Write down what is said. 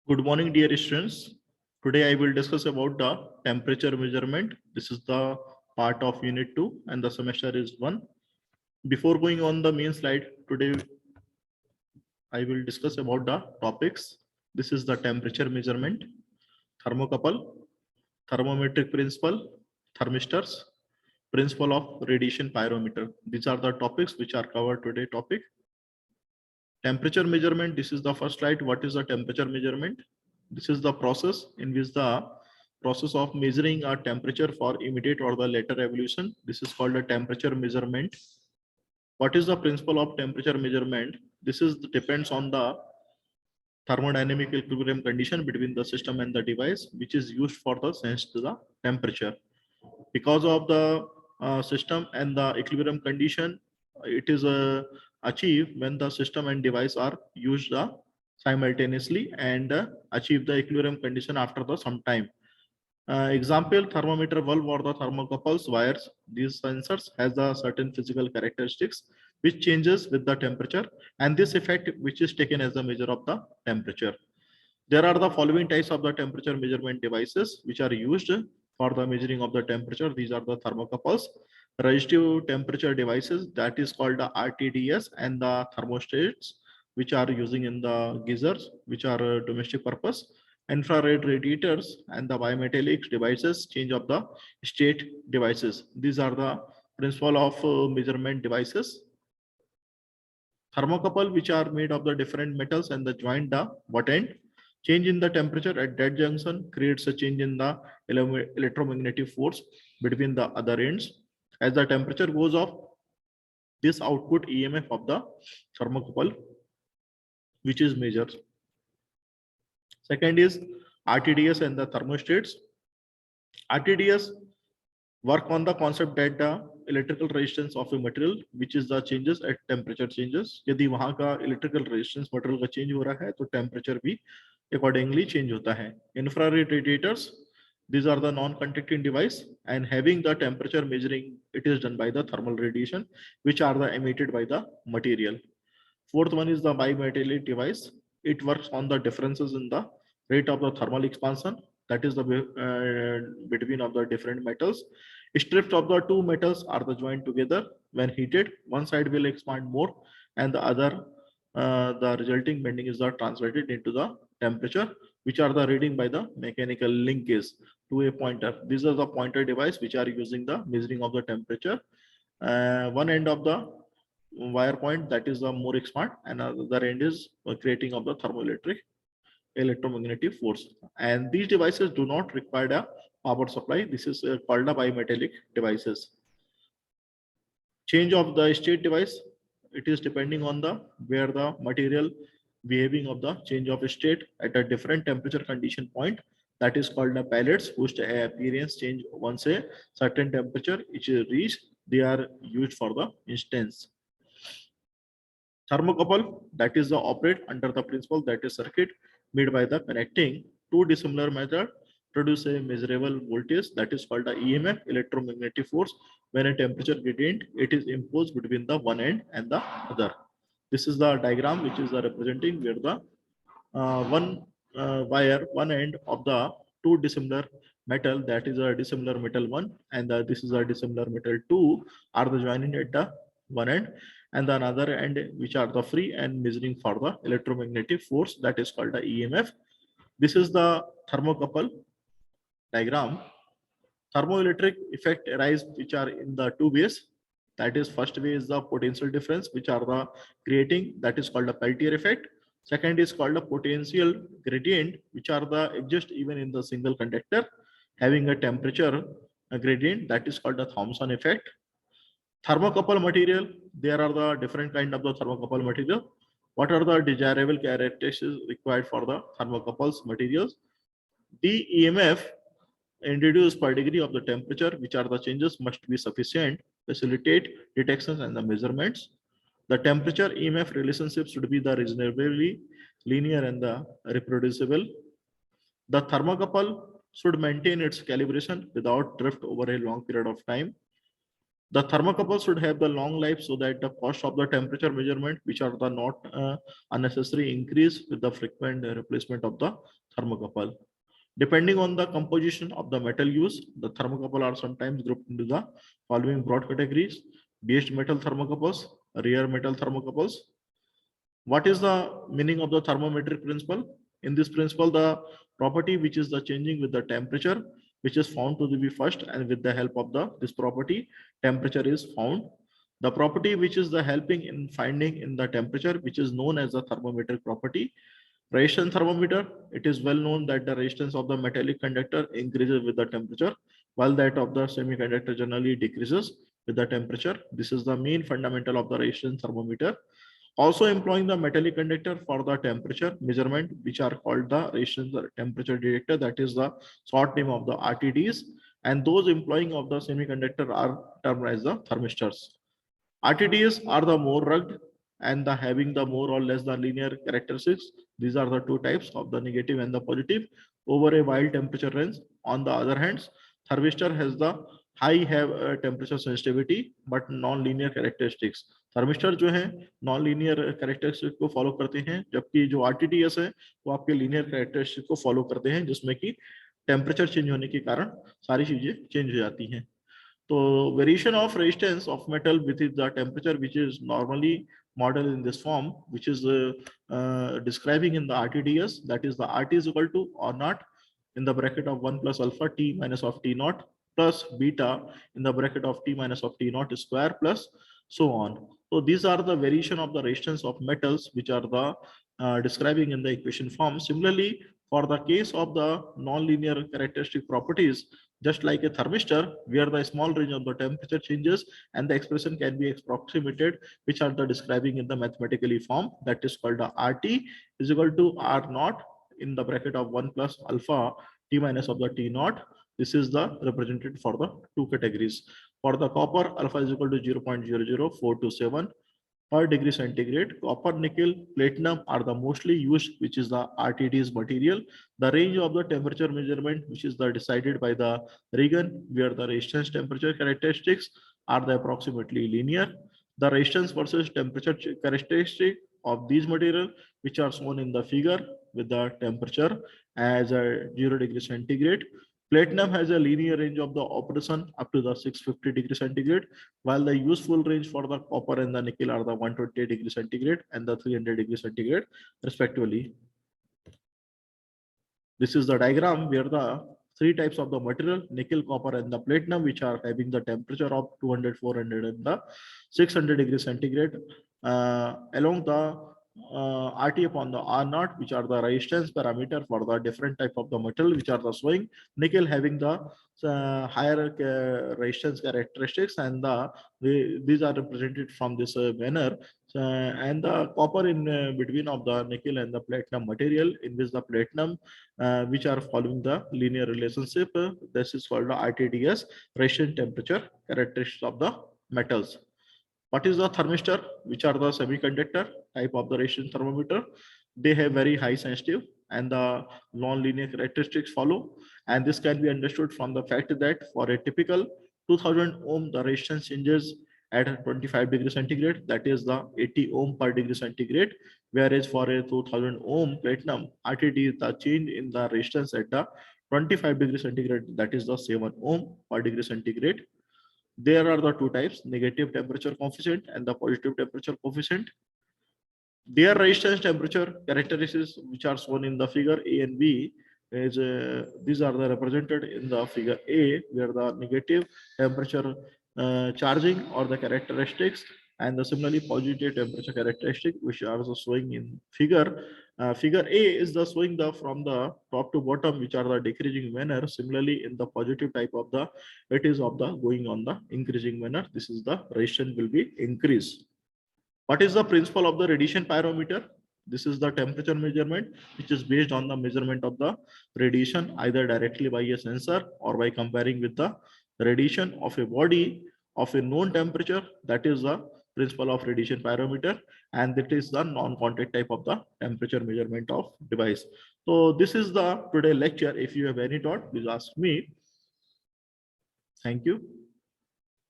Good morning, dear students. Today I will discuss about the temperature measurement. This is the part of unit 2 and the semester is 1. Before going on the main slide, today I will discuss about the topics. This is the temperature measurement, thermocouple, thermometric principle, thermistors, principle of radiation pyrometer. These are the topics which are covered today topic. Temperature measurement, this is the first slide. What is the temperature measurement? This is the process in which the process of measuring a temperature for immediate or the later evolution. This is called a temperature measurement. What is the principle of temperature measurement? This is depends on the thermodynamic equilibrium condition between the system and the device, which is used for the sense to the temperature. Because of the system and the equilibrium condition, it is achieved when the system and device are used simultaneously and achieve the equilibrium condition after some time. Example, thermometer valve or the thermocouples wires. These sensors has a certain physical characteristics which changes with the temperature, and this effect which is taken as a measure of the temperature. There are the following types of the temperature measurement devices which are used for the measuring of the temperature. These are the thermocouples, resistive temperature devices, that is called the RTDS, and the thermostats which are using in the geysers, which are domestic purpose, infrared radiators, and the bimetallic devices, change of the state devices. These are the principle of measurement devices. Thermocouple, which are made of the different metals and the joint the butt end. Change in the temperature at that junction creates a change in the electromagnetic force between the other ends. As the temperature goes up, this output EMF of the thermocouple, which is measured. Second is RTDS and the thermostats. RTDS work on the concept that the electrical resistance of a material which is the changes at temperature changes. यदि वहां का electrical resistance material का change हो रहा है तो temperature भी accordingly change होता है. Infrared radiators, these are the non-conducting device and having the temperature measuring, it is done by the thermal radiation which are the emitted by the material. Fourth one is the bimetallic device. It works on the differences in the rate of the thermal expansion, that is the between of the different metals. Strips of the two metals are the joined together. When heated, one side will expand more and the other, the resulting bending is translated into the temperature, which are the reading by the mechanical linkage to a pointer. These are the pointer device which are using the measuring of the temperature. One end of the wire point, that is the more expand, and other end is creating of the thermoelectric electromagnetic force. And these devices do not require a power supply. This is called a bimetallic devices. Change of the state device, it is depending on the where the material behaving of the change of state at a different temperature condition point, that is called the pellets, whose appearance change once a certain temperature which is reached. They are used for the instance. Thermocouple, that is the operate under the principle that is circuit made by the connecting two dissimilar method produce a measurable voltage, that is called the EMF, electromagnetic force. When a temperature gradient, it is imposed between the one end and the other. This is the diagram which is representing where the one wire, one end of the two dissimilar metal, that is a dissimilar metal 1 and this is a dissimilar metal 2, are the joining at the one end, and the another end which are the free and measuring for the electromagnetic force, that is called the EMF. This is the thermocouple diagram. Thermoelectric effect arise which are in the two ways. That is, first way is the potential difference which are the creating, that is called the Peltier effect. Second is called a potential gradient, which are the exist even in the single conductor having a temperature gradient, that is called the Thomson effect. Thermocouple material, there are the different kind of the thermocouple material. What are the desirable characteristics required for the thermocouples materials? The EMF introduced per degree of the temperature, which are the changes, must be sufficient facilitate detections and the measurements. The temperature EMF relationship should be the reasonably linear and the reproducible. The thermocouple should maintain its calibration without drift over a long period of time. The thermocouple should have the long life so that the cost of the temperature measurement, which are the not unnecessary increase with the frequent replacement of the thermocouple. Depending on the composition of the metal used, the thermocouple are sometimes grouped into the following broad categories: based metal thermocouples, rare metal thermocouples. What is the meaning of the thermometric principle? In this principle, the property which is the changing with the temperature, which is found to be first, and with the help of this property, temperature is found. The property which is the helping in finding in the temperature, which is known as the thermometric property. Resistance thermometer, it is well known that the resistance of the metallic conductor increases with the temperature, while that of the semiconductor generally decreases with the temperature. This is the main fundamental of the resistance thermometer. Also employing the metallic conductor for the temperature measurement, which are called the resistance temperature detector, that is the short name of the RTDs, and those employing of the semiconductor are termed as the thermistors. RTDs are the more rugged and the having the more or less the linear characteristics. These are the two types of the negative and the positive over a wide temperature range. On the other hand, thermistor has the high have temperature sensitivity but non-linear characteristics. Thermistor जो है non linear characteristic को follow करते हैं, जबकि जो RTDs है वो आपके लीनियर कैरेक्टरिस्टिक को फॉलो करते हैं, जिसमें कि टेम्परेचर चेंज होने के कारण सारी चीजें चेंज हो जाती हैं. So variation of resistance of metal with the temperature, which is normally modeled in this form, which is describing in the RTDS, that is the RT is equal to or not in the bracket of 1 plus alpha t minus of t naught plus beta in the bracket of t minus of t naught square plus so on. So these are the variation of the resistance of metals, which are the describing in the equation form. Similarly, for the case of the non-linear characteristic properties, just like a thermistor, where the small range of the temperature changes and the expression can be approximated, which are the describing in the mathematically form, that is called the RT is equal to R naught in the bracket of 1 plus alpha t minus of the t naught. This is the represented for the two categories. For the copper, alpha is equal to 0.00427 per degree centigrade. Copper, nickel, platinum are the mostly used, which is the RTD's material. The range of the temperature measurement, which is the decided by the Regan, where the resistance temperature characteristics are the approximately linear. The resistance versus temperature characteristic of these material, which are shown in the figure with the temperature as a 0 degree centigrade. Platinum has a linear range of the operation up to the 650 degree centigrade, while the useful range for the copper and the nickel are the 120 degree centigrade and the 300 degree centigrade respectively. This is the diagram where the three types of the material, nickel, copper, and the platinum, which are having the temperature of 200, 400, and the 600 degree centigrade, along the RT upon the R naught, which are the resistance parameter for the different type of the metal, which are the showing. Nickel having the higher resistance characteristics, and these are represented from this manner. And the copper in between of the nickel and the platinum material, in which the platinum which are following the linear relationship. This is called the RTDS, resistance temperature characteristics of the metals. What is the thermistor, which are the semiconductor type of the resistance thermometer? They have very high sensitive and the non-linear characteristics follow. And this can be understood from the fact that for a typical 2000 ohm, the resistance changes at 25 degree centigrade, that is the 80 ohm per degree centigrade. Whereas for a 2000 ohm platinum, RTD, the change in the resistance at the 25 degree centigrade, that is the 7 ohm per degree centigrade. There are the two types, negative temperature coefficient and the positive temperature coefficient. Their resistance temperature characteristics, which are shown in the figure A and B, is these are the represented in the figure A, where the negative temperature charging or the characteristics, and the similarly positive temperature characteristic, which are also showing in figure. Figure A is the showing the from the top to bottom, which are the decreasing manner. Similarly, in the positive type of the, it is of the going on the increasing manner. This is the resistance will be increased. What is the principle of the radiation pyrometer? This is the temperature measurement, which is based on the measurement of the radiation either directly by a sensor or by comparing with the radiation of a body of a known temperature. That is the principle of radiation pyrometer, and that is the non-contact type of the temperature measurement of device. So this is the today lecture. If you have any doubt, please ask me. Thank you.